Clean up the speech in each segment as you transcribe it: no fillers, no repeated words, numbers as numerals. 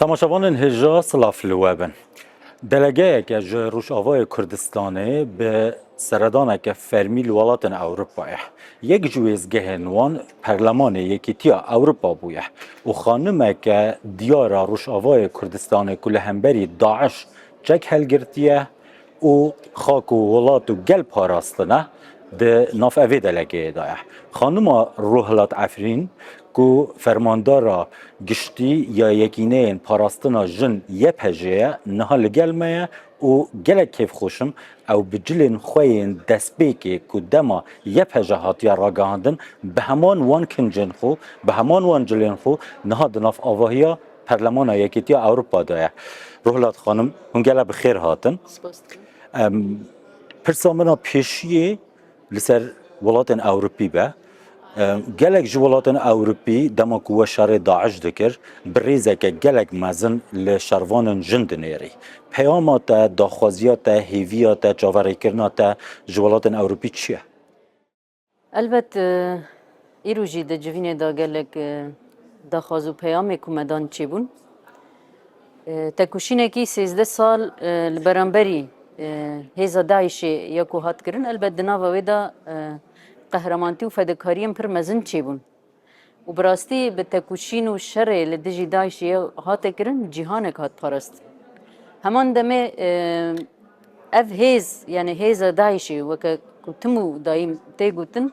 تماشاوان هجا سلاف لوابن دلگه که روشاوای کردستانه به سردانه که فرمی الولات اوروپا یک جویزگه نوان پرلمان یکیتیا اوروپا بویه و خانمه که دیار روشاوای کردستانه کل همبری داعش چک هلگرتیه و خاک و ولات و گل پاراستنه ده ناف اوی دلگه دایه خانم روحلات عفرین که فرماندارا گشتی یا یکینه پاراستنا جن یه پجه نه لگل میه و گله کیف خوشم او بجلن خوین دسبیکی که دما یه پجه هاتیا راگاندن به همان وان کنجن خو به همان وان جلن خو نه دناف آواهیا پرلمان یکیتیا اوروپا دایه روحلات خانم هنگله بخیر هاتن پرسامنا پیشیه لسر ولاتن اوروپی به گلک جولاتن اوروپی دما قوه شر داعش دکر بریزه که گلک مزن لشروان جند نیری پیامات داخوازیات هیویات جاوری کرنات جولاتن اوروپی چیه؟ البته ایروجی ده جوینه دا گلک داخوازو پیام کمدان چی بون تکوشینه کی 13 سال لبرانبری هیزا داعش یکو هات کرن البته دناوا ویدا قهرمانتی و فداکاریم پر مزن چی بون و براستی به تکوشین و شر لدجی داعش هات کرن جهانک هات پرست همان دمه اف هیز یعنی هیزا داعش وک کتمو دایم تیگوتن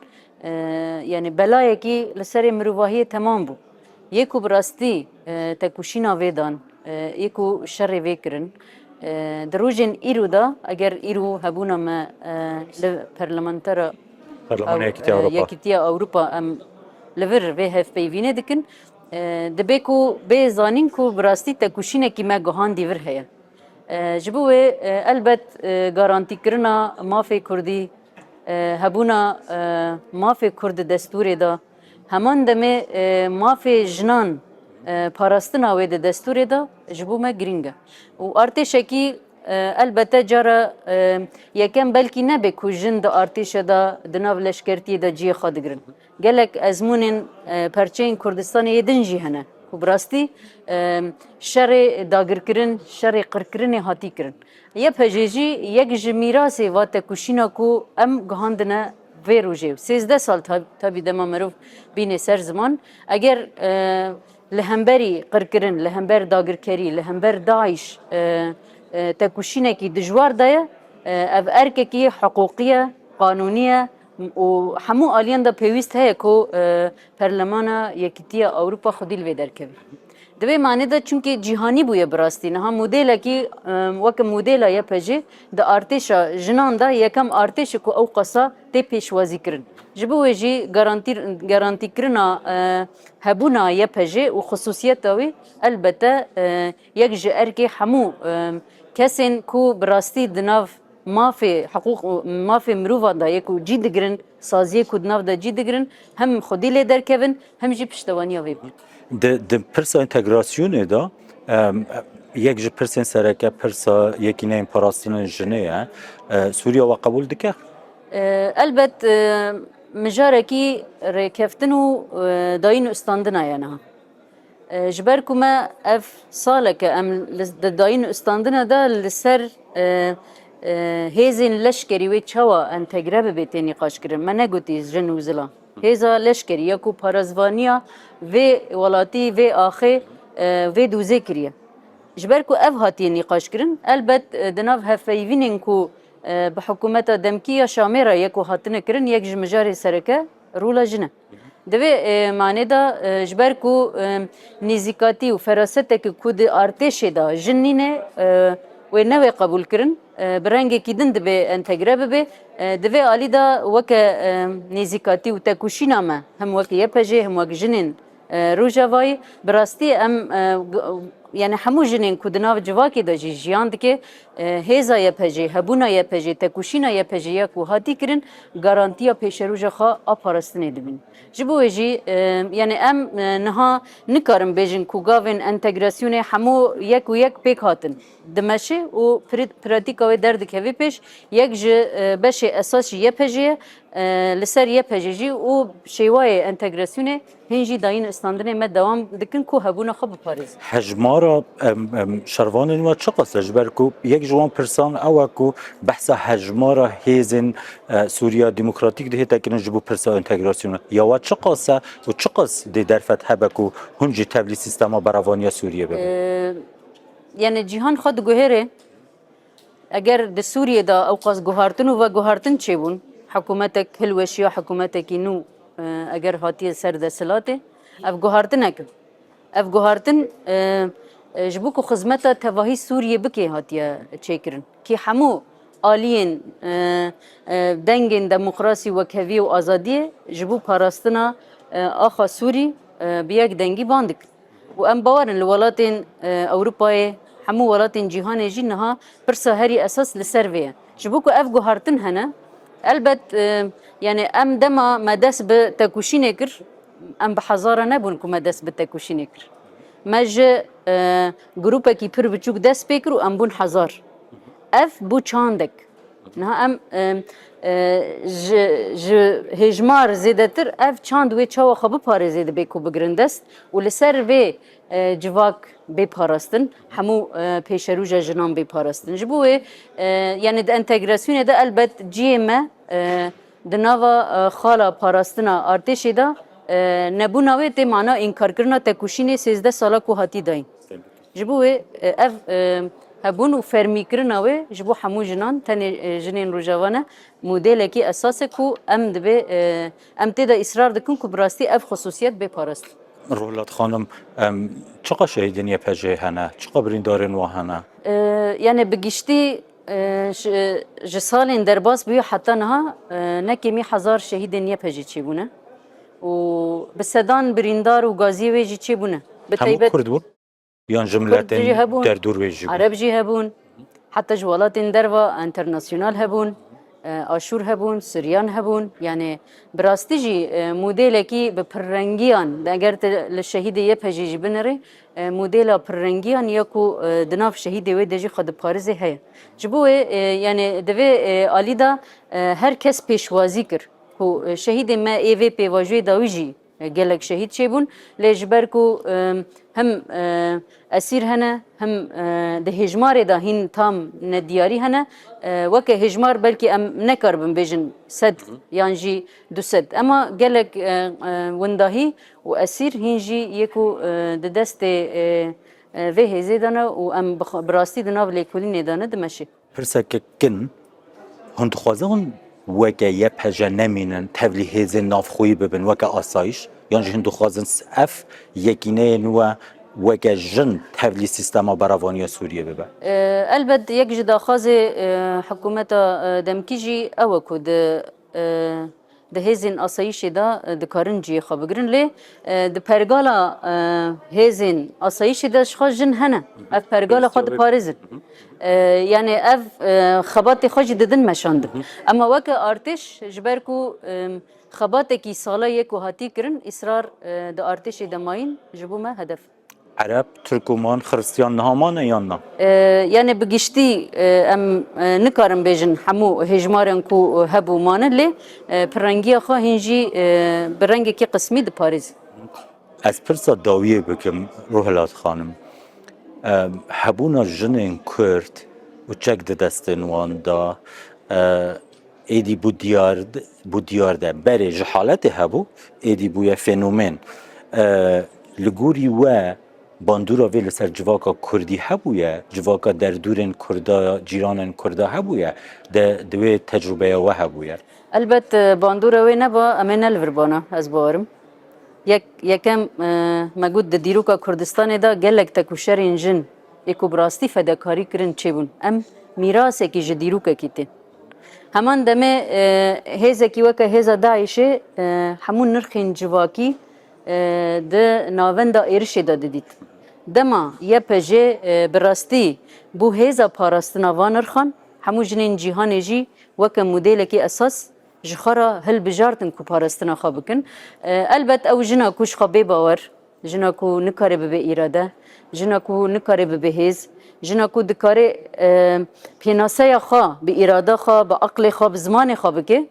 یعنی بلای کی لسر مروواهی تمام بو یکو براستی تکوشینا ویدان یکو شر ویکرن دروجن ایرو دا اگر ایرو هبونا ما لپرلمانتر یکیتیا اوروپا ام لور به هف پیوینه دکن دبیکو به زانین کو براستی تکوشینه کی ما گهان دیور هیا جبوه البت گارانتی کرنا مافی کردی هبونا مافی کرد دستور دا همان دمه مافی جنان پاراستنا وید دستور دا جبو ما گرینگه و ارتشکی البته جارا یکم بلکی نبه که جند ارتش دا دناو لشکرتی دا جی خود گرن گلک ازمونین پرچین کردستان یدن جی هنه و براستی شر داگر کرن شر قر کرن هاتی کرن یه پجیجی یک جمیراسی و تکوشینا کو ام گهاندنه ویروجه 13 سال تابی دما مروف بین سر زمان اگر لهمبری قر کرن لهمبر داگر کری لهمبر داعش تکوشینه کی دجوار دایه اف ارککی حقوقیه قانونیه و همو آلیان دا پیوست هیا که پرلمان یکیتیا اوروپا خودیل وی درکوی دوی معنی دا چونکه جهانی بویه براستی نه مدل کی وک مدل یا پجه دا ارتش جنان دا یکم ارتش کو او قصا تی پیشوازی کرن جبو جی گارانتی کرنا هبونا یا پجه و خصوصیت داوی البته یک جر کی همو کسین کو براستی دناف مافی حقوق مافی مروفا دا یکو جید گرن سازی کو دناف دا جید گرن هم خودی لی درکوین هم جی پشتوانی وی بون د پرسا انتگراسیون دا یک جی پرسین سرکه پرسا یکی نیم پاراستن جنه سوریا و قبول دکه؟ البت مجارکی رکفتن و داین استاندنا یعنی جبر کما اف سالک ام داین استاندنا دا لسر هیزین لشکری و چوا انتگره ببیتی نقاش کرن من نگوتیز جن وزلا هیزا لشکری یکو پارازوانیا و ولاتی و آخه و دوزه کریه جبر کو اف هاتی نقاش کرن البت دناف هفیوینین کو به حکومت دمکیه شامیرا یکو هاتنه کرن یک جمجاری سرکه رولا جنه دوی معنی دا جبر کو نزیکاتی و فراست که کود ارتش دا جنینه و نوی قبول کرن برنگی کی دند به انتگره به دوی علی دا وک نزیکاتی و تکوشینا ما هم وک یپجه هم وک جنین روجاوی براستی ام یعنی همو جنین کدناو جواکی دا جیان دکه هیزا یپجه هبونا یپجه تکوشینا یپجه یکو هاتی کرن گارانتیا پیش روجا خوا آپارستنه دبین جبو جی یعنی ام نها نکارم بیجن کو گاوین انتگراسیون همو یک و یک پیک هاتن دمشه و پراتیکاوی درد که وی پیش یک بشه اساسی یپجه لسر یپجه و شیوای انتگراسیون هنجی داین استاندنه ما دوام دکن کو هبونا خب پاریز حجمار هجمارا شروان و چه قصه جبرکو یک جوان پرسان او کو بحث هجمارا هیزن سوریا دموکراتیک ده تکن جبو پرسا انتگراسیون یا و چه قصه و چه قصه ده درفت هبکو هنجی تبلی سیستما براوانیا سوریه ببین یعنی جهان خود گوهره اگر د سوریه دا اوقاس گوهارتن و گوهارتن چه بون حکومتک هلوشیا حکومتک نو اگر هاتی سر د سلاته اف گوهارتن اک اف گوهارتن جبو کو خدمت تواهی سوریه بکی هاتیه چیکرن کی همو آلین دنگن دموکراسی و کوی و آزادی جبو پاراستنا آخا سوری بیاک دنگی باندک و ام باورن لولاتین اوروپای همو ولاتین جهان جی نها پرسا هری اساس لسرویه جبو کو اف گوهارتن هنه البت يعني ام دما ما داس بتكوشيني كر ام بحزاره نبون كو ما داس بتكوشيني كر ما ج جروبا كي بير بتشوك داس بيكر ام بون حزار اف بو چاندك نها ام ج هجمار زيدتر اف چاند وي چاو خب پاره زيد بيكو بگرندست ولسر وي جواك بي پاراستن همو پیشروجا جنان بي پاراستن جبوه يعني د انتگراسيون ده البت جي ما دناوا خالا پاراستنا ارتشی دا نبوناوی تی معنا انکار کرنا تکوشینی 13 سالا کو هاتی داین جبوه اف هبون و فرمی کرناوی جبو همو جنان تنی جنین روجاوانه مدل کی اساس کو ام دبه ام تدا اصرار دکن کو براستی اف خصوصیت به پاراست رولات خانم چقا شهیدین یه پجه هنه چقا برین دارین و هنه يعني بگشتی جسالين درباس بيو حتى نها نكمي حزار شهيد نيا بهجي تشيبونه وبسدان بريندار وغازي ويجي تشيبونه همو كرد بون يان جملتين در دور ويجي عرب جي هبون حتى جوالات دروا انترناسيونال هبون آشور هبون سريان هبون يعني براستيجي موديلكي بپرنگيان اگر للشهيد يبهجي بنري موديلا پرنگيان يكو دناف شهيد وي دجي خد پارزي هي جبو يعني دوي آليدا هر کس پیشوازی کر کو شهيد ما اي في بي واجوي داويجي گلک شهید چیبون لجبر کو هم اسیر هنه هم ده هجمار ده هین تام ندیاری هنه وک هجمار بلکی ام نکر بن بیجن صد یانجی دو صد اما گلک ونداهی و اسیر هینجی یکو ده دست و هزی دانه و ام براستی دناو لیکولی ندانه دمشی پرسک کن هند خوازه وکه یه پجه نمینن تولی هزه نافخویی ببین وکه آسایش یعنی هندو خوازن اف یکینه نوع وکه جن تولی سیستما براوانی سوریه ببین البته یک جدا خواز حکومت دمکیجی او کو ده هزین آسایشی دا دکارن جی خواب گرن لی ده پرگالا هزین آسایشی دا شخص جن هنه اف پرگالا خود پارزن يعني اف خباتي خوش ددن مشاند اما وك ارتش جبركو خباتكي سالا يكو هاتي كرن اصرار د ارتش دماين جبو ما هدف عرب تركمان خريستيان نهامان يانا يعني بگشتي ام نكارم بيجن حمو هجمارن كو هبو مان لي برنگي خو هنجي برنگ كي قسمي د باريس از پرسا داویه بکم روحلات خانم هبونا جنین کرد و چک دستن وان دا ایدی بودیار ده بره جحالت هبو ایدی بویا فنومن لگوری و باندورا وی لسر جواکا کردی هبویا جواکا در دورن کردا جیرانن کردا هبویا ده دوی تجربه و هبویا البته باندورا وی نبا امن الوربانا از بارم یکم مگود د دیروکا کردستان دا گلک تکوشرین جن اکو براستی فداکاری کرن چه بون ام میراث کی ج دیروکا کیته همان دمه هزا کی وک هزا داعش همون نرخین جواکی د ناوند ارش داد دید دما یپجه براستی بو هزا پاراستنا وانرخان همو جنین جهان جی وک مدل کی اساس جخرا هل بجارتن کو پاراستنا خابکن البت او جنا کوش خبي باور جنا کو نکاره به اراده جنا کو نکاره به هز جنا کو دکاره پیناسه خا به اراده خا به عقل خا به زمان خا بکه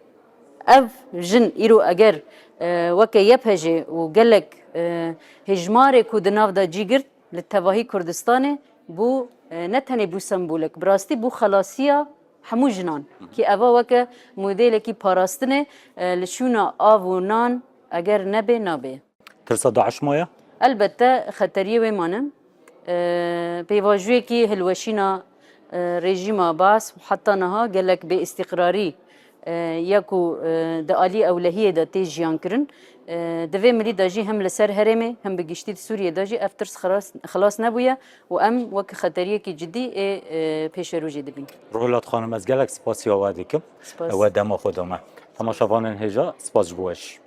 اف جن ایرو اگر وک یپهجه و گلک هجمار کو دناو دا جیگرت للتواهی کردستان بو نتنه بو سمبولک براستی بو خلاصیه همو جنان که اوا وکه مدل کی پاراستنه لشونا آو و نان اگر نبه نبه ترسا داعش مایا؟ البته خطریه و مانم پیواجوی کی هلوشینا رژیم باس حتی نها گلک به استقراری یکو د عالی اولهیه د تیجیان کرن دوی ملی داجی هم لسر هرمه هم بگشتی سوریه داجی افترس خلاص نبویه و ام وک خطریه کی جدی پیش رو جدی بین روحلات خانم از گلک سپاسی آوردی کم سپاس. و دما خودمه تماشاوان هجا سپاس جبوش